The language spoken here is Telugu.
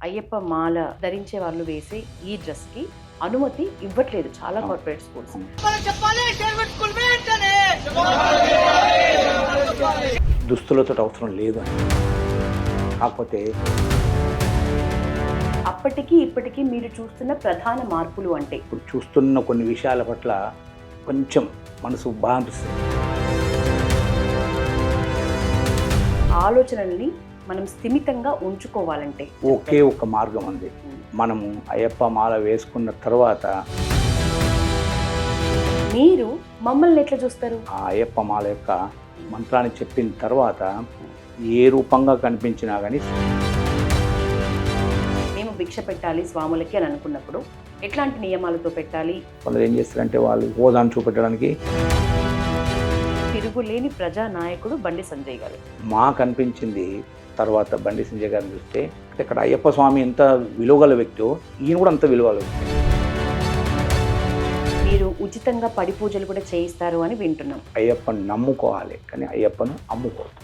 అయ్యప్ప మాల ధరించే వాళ్ళు వేసే ఈ డ్రెస్కి అనుమతి ఇవ్వట్లేదు చాలా కార్పొరేట్ స్కూల్స్. దుస్తులతో అవసరం లేదు అని. కాకపోతే అప్పటికి ఇప్పటికీ మీరు చూస్తున్న ప్రధాన మార్పులు అంటే ఇప్పుడు చూస్తున్న కొన్ని విషయాల పట్ల కొంచెం మనసు బాగా అనిపిస్తుంది. ఆలోచనల్ని మనం స్థిమితంగా ఉంచుకోవాలంటే ఒకే ఒక మార్గం ఉంది. మనము అయ్యప్ప మాల వేసుకున్న తర్వాత మీరు మమ్మల్ని ఎట్లా చూస్తారు? ఆ అయ్యప్ప మాల యొక్క మంత్రాన్ని చెప్పిన తర్వాత ఏ రూపంగా కనిపించినా కానీ మేము భిక్ష పెట్టాలి స్వాములకి అని అనుకున్నప్పుడు ఎట్లాంటి నియమాలతో పెట్టాలి? వాళ్ళు ఏం చేస్తారంటే వాళ్ళు హోదాను చూపెట్టడానికి తిరుగులేని ప్రజానాయకుడు బండి సంజయ్ గారు. మాకు అనిపించింది తర్వాత బండి సంజయ్ గారిని చూస్తే ఇక్కడ అయ్యప్ప స్వామి ఎంత విలువగల వ్యక్తో ఈయన కూడా అంత విలువగల వ్యక్తి. మీరు ఉచితంగా పడి పూజలు కూడా చేయిస్తారు అని వింటున్నాం. అయ్యప్పను నమ్ముకోవాలి కానీ అయ్యప్పను అమ్ముకోవద్దు.